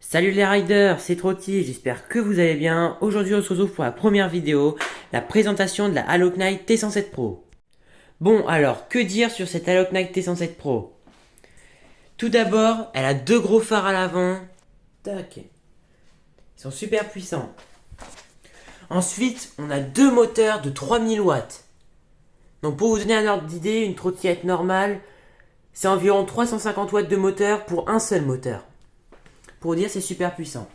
Salut les riders, c'est Trotty, j'espère que vous allez bien. Aujourd'hui on se retrouve pour la première vidéo, la présentation de la Halo Knight T107 Pro. Bon alors, que dire sur cette Halo Knight T107 Pro? Tout d'abord, elle a deux gros phares à l'avant. Tac. Ils sont super puissants. Ensuite, on a deux moteurs de 3000 watts. Donc pour vous donner un ordre d'idée, une trottinette normale, c'est environ 350 watts de moteur pour un seul moteur. Pour vous dire, c'est super puissant.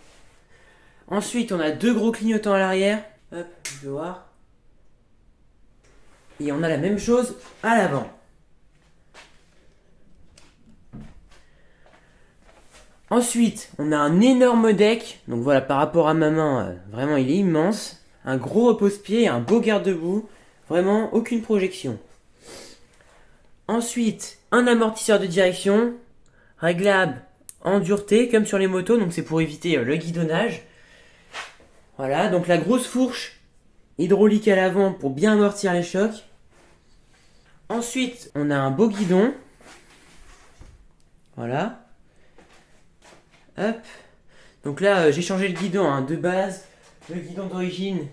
Ensuite, on a deux gros clignotants à l'arrière. Hop, je vais voir. Et on a la même chose à l'avant. Ensuite, on a un énorme deck. Donc voilà, par rapport à ma main, vraiment il est immense. Un gros repose-pied et un beau garde-boue. Vraiment, aucune projection. Ensuite, un amortisseur de direction. Réglable en dureté, comme sur les motos. Donc c'est pour éviter le guidonnage. Voilà, donc la grosse fourche hydraulique à l'avant pour bien amortir les chocs. Ensuite, on a un beau guidon. Voilà. Hop. Donc là, j'ai changé le guidon. De base, le guidon d'origine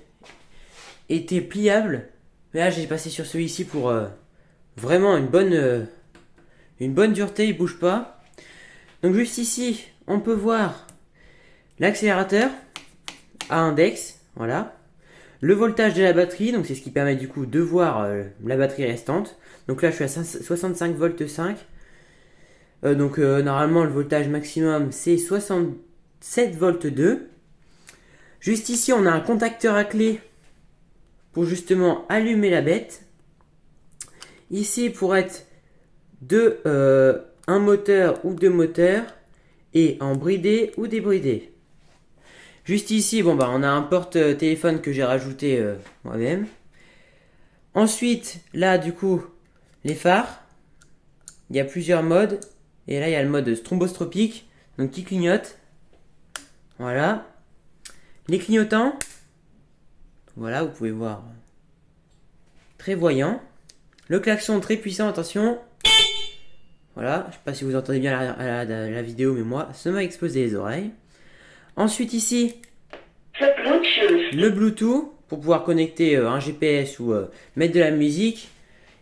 était pliable. Mais là, j'ai passé sur celui-ci pour vraiment une bonne dureté. Il bouge pas. Donc juste ici, on peut voir l'accélérateur à index. Voilà. Le voltage de la batterie, donc c'est ce qui permet du coup de voir la batterie restante. Donc là je suis à 65 volts 5. Normalement le voltage maximum c'est 67 volts 2. Juste ici on a un contacteur à clé pour justement allumer la bête. Ici pour être un moteur ou deux moteurs et en bridé ou débridé. Juste ici, on a un porte-téléphone que j'ai rajouté moi-même. Ensuite, là, du coup, les phares. Il y a plusieurs modes. Et là, il y a le mode strombostropique, donc qui clignote. Voilà. Les clignotants. Voilà, vous pouvez voir. Très voyant. Le klaxon très puissant, attention. Voilà, je ne sais pas si vous entendez bien la vidéo, mais moi, ça m'a explosé les oreilles. Ensuite, ici, le Bluetooth pour pouvoir connecter un GPS ou mettre de la musique.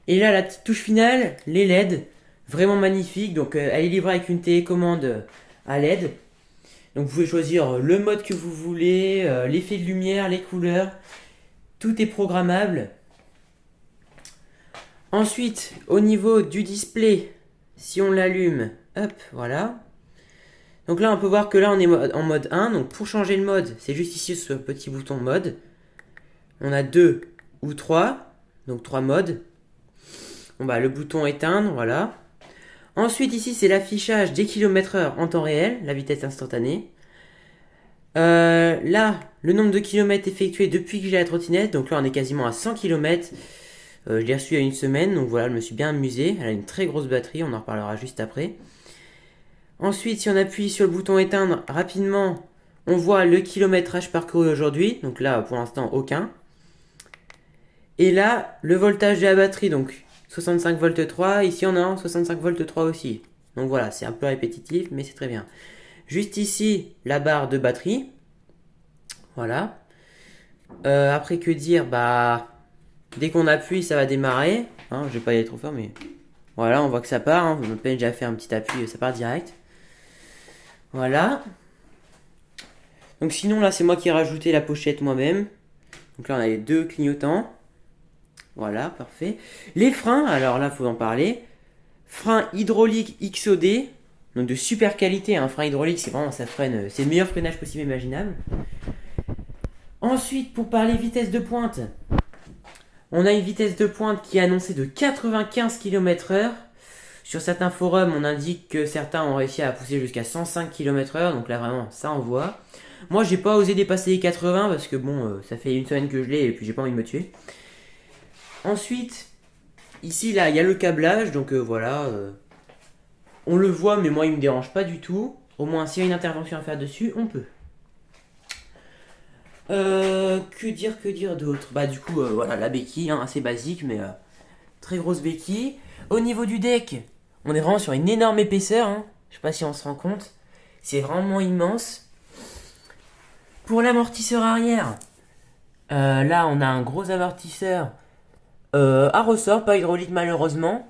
Et là, la petite touche finale, les LED, vraiment magnifique. Donc, elle est livrée avec une télécommande à LED. Donc, vous pouvez choisir le mode que vous voulez, l'effet de lumière, les couleurs. Tout est programmable. Ensuite, au niveau du display, si on l'allume, hop, voilà. Donc là, on peut voir que là, on est en mode 1. Donc pour changer le mode, c'est juste ici ce petit bouton mode. On a 2 ou 3. Donc 3 modes. Le bouton éteindre, voilà. Ensuite, ici, c'est l'affichage des km/h en temps réel, la vitesse instantanée. Là, le nombre de kilomètres effectués depuis que j'ai la trottinette. Donc là, on est quasiment à 100 km. Je l'ai reçu il y a une semaine. Donc voilà, je me suis bien amusé. Elle a une très grosse batterie, on en reparlera juste après. Ensuite, si on appuie sur le bouton éteindre rapidement, on voit le kilométrage parcouru aujourd'hui. Donc là, pour l'instant, aucun. Et là, le voltage de la batterie, donc 65 volts 3. Ici, on a un 65 volts 3 aussi. Donc voilà, c'est un peu répétitif, mais c'est très bien. Juste ici, la barre de batterie. Voilà. Après, que dire? Dès qu'on appuie, ça va démarrer. Je vais pas y aller trop fort, mais voilà, on voit que ça part. Vous m'avez déjà fait un petit appui, ça part direct. Voilà. Donc sinon là c'est moi qui ai rajouté la pochette moi-même. Donc là on a les deux clignotants. Voilà, parfait. Les freins, alors là faut en parler. Frein hydraulique XOD. Donc de super qualité, un frein hydraulique c'est vraiment ça freine, c'est le meilleur freinage possible imaginable. Ensuite pour parler vitesse de pointe. On a une vitesse de pointe qui est annoncée de 95 km/h. Sur certains forums, on indique que certains ont réussi à pousser jusqu'à 105 km/h. Donc là, vraiment, ça envoie. Moi, j'ai pas osé dépasser les 80 parce que ça fait une semaine que je l'ai et puis j'ai pas envie de me tuer. Ensuite, ici, là, il y a le câblage. Donc voilà. On le voit, mais moi, il me dérange pas du tout. Au moins, s'il y a une intervention à faire dessus, on peut. Que dire d'autre? Du coup, voilà, la béquille, assez basique, mais très grosse béquille. Au niveau du deck, on est vraiment sur une énorme épaisseur. Je sais pas si on se rend compte. C'est vraiment immense. Pour l'amortisseur arrière, là on a un gros amortisseur à ressort, pas hydraulique malheureusement.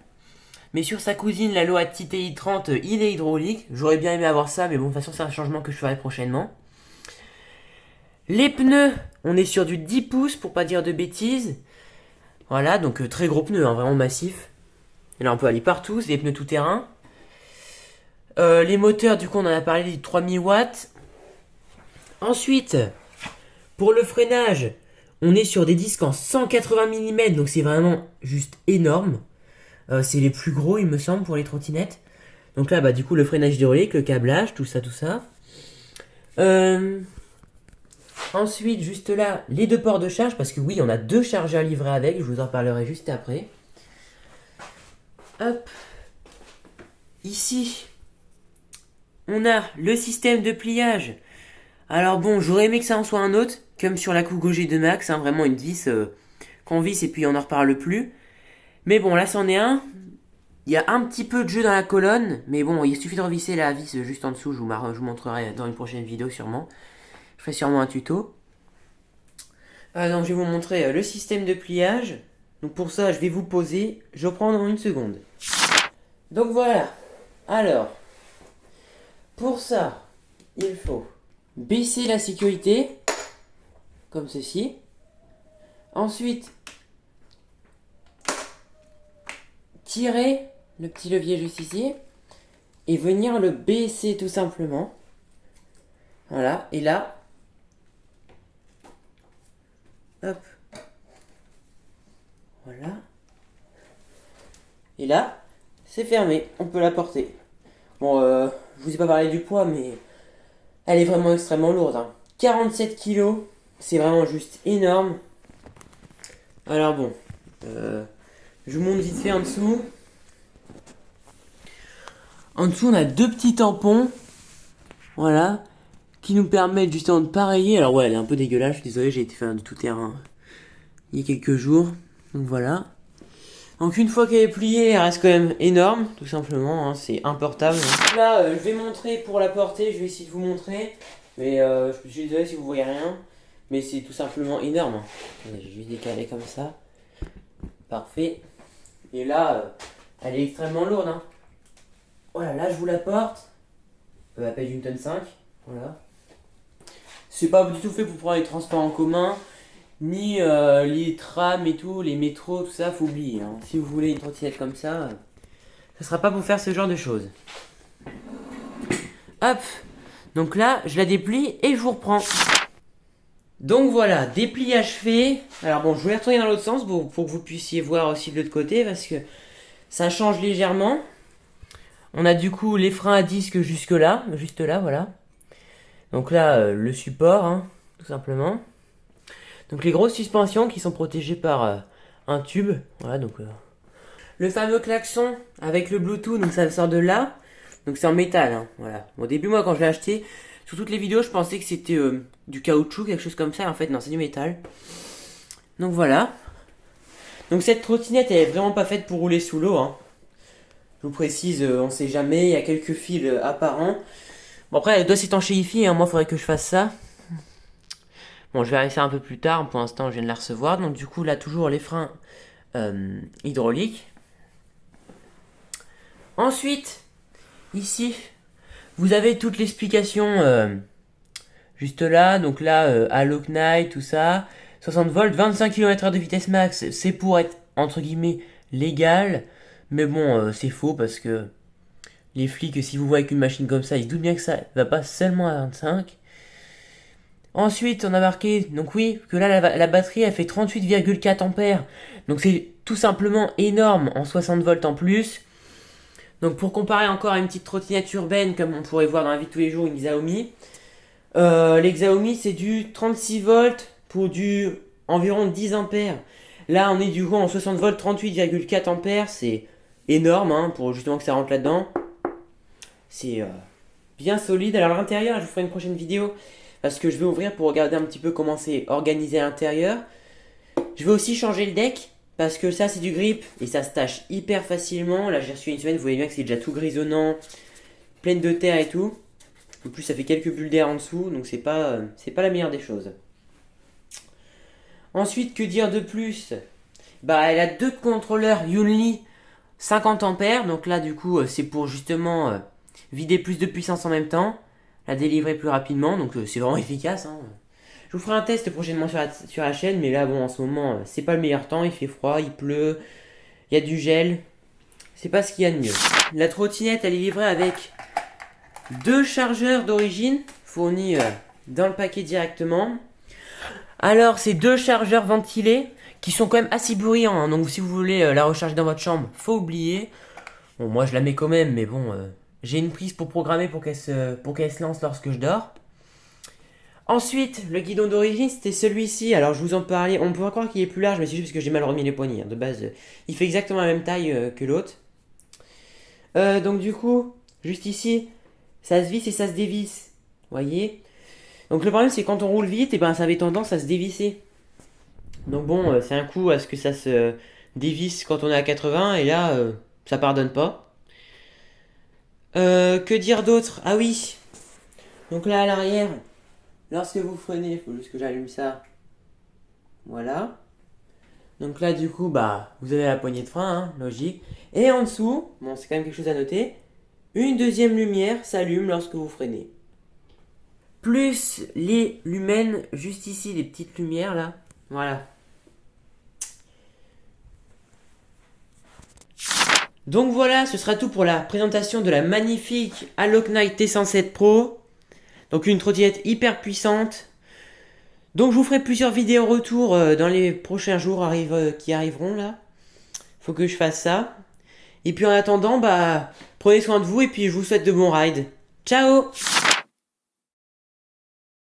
Mais sur sa cousine, la Loa TTI 30, il est hydraulique. J'aurais bien aimé avoir ça, mais bon, de toute façon, c'est un changement que je ferai prochainement. Les pneus, on est sur du 10 pouces, pour pas dire de bêtises. Voilà, donc très gros pneus, hein, vraiment massif. Et là, on peut aller partout, c'est des pneus tout-terrain. Les moteurs, du coup, on en a parlé, des 3000 watts. Ensuite, pour le freinage, on est sur des disques en 180 mm, donc c'est vraiment juste énorme. C'est les plus gros, il me semble, pour les trottinettes. Donc là, bah, du coup, le freinage hydraulique, le câblage, tout ça, tout ça. Ensuite, juste là, les deux ports de charge, parce que oui, on a deux chargeurs livrés avec, je vous en parlerai juste après. Hop. Ici, on a le système de pliage. Alors bon, j'aurais aimé que ça en soit un autre, comme sur la Kugo G2 Max, hein, vraiment une vis qu'on visse et puis on n'en reparle plus. Mais bon, là c'en est un. Il y a un petit peu de jeu dans la colonne, mais bon, il suffit de revisser la vis juste en dessous, je vous montrerai dans une prochaine vidéo sûrement. Je ferai sûrement un tuto. Donc je vais vous montrer le système de pliage. Donc pour ça, je vais vous poser, je reprends dans une seconde. Donc voilà. Alors, pour ça, il faut baisser la sécurité, comme ceci. Ensuite, tirer le petit levier juste ici et venir le baisser tout simplement. Voilà, et là, hop, voilà, et là, c'est fermé, on peut la porter. Bon, je vous ai pas parlé du poids, mais elle est vraiment extrêmement lourde, hein. 47 kg, c'est vraiment juste énorme. Alors bon, je vous montre vite fait en dessous. En dessous, on a deux petits tampons, voilà, qui nous permettent justement de pareiller. Alors ouais, elle est un peu dégueulasse, je suis désolé, j'ai été faire du tout-terrain il y a quelques jours. Donc voilà. Donc une fois qu'elle est pliée, elle reste quand même énorme, tout simplement, hein, c'est importable. Donc là, je vais montrer pour la porter, je vais essayer de vous montrer. Mais je suis désolé si vous voyez rien. Mais c'est tout simplement énorme. Hein. Je vais juste décaler comme ça. Parfait. Et là, elle est extrêmement lourde. Hein. Voilà, là je vous la porte. Elle pèse 1,5 tonne. Voilà. C'est pas du tout fait pour prendre les transports en commun. Ni les trams et tout, les métros, tout ça, faut oublier. Hein. Si vous voulez une trottinette comme ça, ça sera pas pour faire ce genre de choses. Hop. Donc là, je la déplie et je vous reprends. Donc voilà, dépliage fait. Alors bon, je vais retourner dans l'autre sens pour que vous puissiez voir aussi de l'autre côté parce que ça change légèrement. On a du coup les freins à disque jusque là, juste là, voilà. Donc là, le support, hein, tout simplement. Donc les grosses suspensions qui sont protégées par un tube, voilà, donc le fameux klaxon avec le Bluetooth, donc ça sort de là. Donc c'est en métal, hein, voilà. Au début, moi, quand je l'ai acheté, sur toutes les vidéos, je pensais que c'était du caoutchouc, quelque chose comme ça. En fait, non, c'est du métal. Donc voilà. Donc cette trottinette, elle est vraiment pas faite pour rouler sous l'eau. Hein. Je vous précise, on sait jamais, il y a quelques fils apparents. Bon après, elle doit s'étanchéifier, hein. Moi, il faudrait que je fasse ça. Bon, je vais arrêter ça un peu plus tard. Pour l'instant, je viens de la recevoir. Donc du coup, là, toujours les freins hydrauliques. Ensuite, ici, vous avez toute l'explication juste là. Donc là, Halo Knight, tout ça. 60 volts, 25 km/h de vitesse max. C'est pour être, entre guillemets, légal. Mais bon, c'est faux parce que les flics, si vous voyez avec une machine comme ça, ils se doutent bien que ça va pas seulement à 25. Ensuite, on a marqué, donc oui, que là, la batterie, elle fait 38,4 ampères. Donc c'est tout simplement énorme en 60 volts en plus. Donc pour comparer encore à une petite trottinette urbaine, comme on pourrait voir dans la vie de tous les jours, une Xiaomi. Les Xiaomi, c'est du 36 volts pour du environ 10 ampères. Là, on est du coup en 60 volts, 38,4 ampères. C'est énorme, hein, pour justement que ça rentre là-dedans. C'est bien solide. Alors à l'intérieur, je vous ferai une prochaine vidéo. Parce que je vais ouvrir pour regarder un petit peu comment c'est organisé à l'intérieur. Je vais aussi changer le deck. Parce que ça c'est du grip et ça se tâche hyper facilement. Là j'ai reçu une semaine, vous voyez bien que c'est déjà tout grisonnant. Pleine de terre et tout. En plus, ça fait quelques bulles d'air en dessous, donc c'est pas la meilleure des choses. Ensuite, que dire de plus? Bah, elle a deux contrôleurs Yunli 50 ampères, donc là, du coup, c'est pour justement vider plus de puissance en même temps, la délivrer plus rapidement, donc c'est vraiment efficace, hein. Je vous ferai un test prochainement sur la chaîne, mais là, bon, en ce moment, c'est pas le meilleur temps, il fait froid, il pleut, il y a du gel, c'est pas ce qu'il y a de mieux. La trottinette, elle est livrée avec deux chargeurs d'origine, fournis dans le paquet directement. Alors, c'est deux chargeurs ventilés, qui sont quand même assez bruyants, hein, donc si vous voulez la recharger dans votre chambre, faut oublier. Bon, moi je la mets quand même, mais bon, j'ai une prise pour programmer pour qu'elle se lance lorsque je dors. Ensuite, le guidon d'origine, c'était celui-ci. Alors, je vous en parlais. On pourrait croire qu'il est plus large, mais c'est juste parce que j'ai mal remis les poignées, hein. De base, il fait exactement la même taille que l'autre. Donc, du coup, juste ici, ça se visse et ça se dévisse. Vous voyez? Donc, le problème, c'est que quand on roule vite, et ben, ça avait tendance à se dévisser. Donc, bon, c'est un coup à ce que ça se dévisse quand on est à 80, et là, ça pardonne pas. Que dire d'autre? Ah oui! Donc, là, à l'arrière. Lorsque vous freinez, il faut juste que j'allume ça. Voilà. Donc là, du coup, bah, vous avez la poignée de frein, hein, logique. Et en dessous, bon, c'est quand même quelque chose à noter. Une deuxième lumière s'allume lorsque vous freinez. Plus les lumens, juste ici, les petites lumières là. Voilà. Donc voilà, ce sera tout pour la présentation de la magnifique Alok Knight T107 Pro. Donc une trottinette hyper puissante. Donc je vous ferai plusieurs vidéos retour dans les prochains jours qui arriveront là. Faut que je fasse ça. Et puis en attendant, bah prenez soin de vous et puis je vous souhaite de bons rides. Ciao!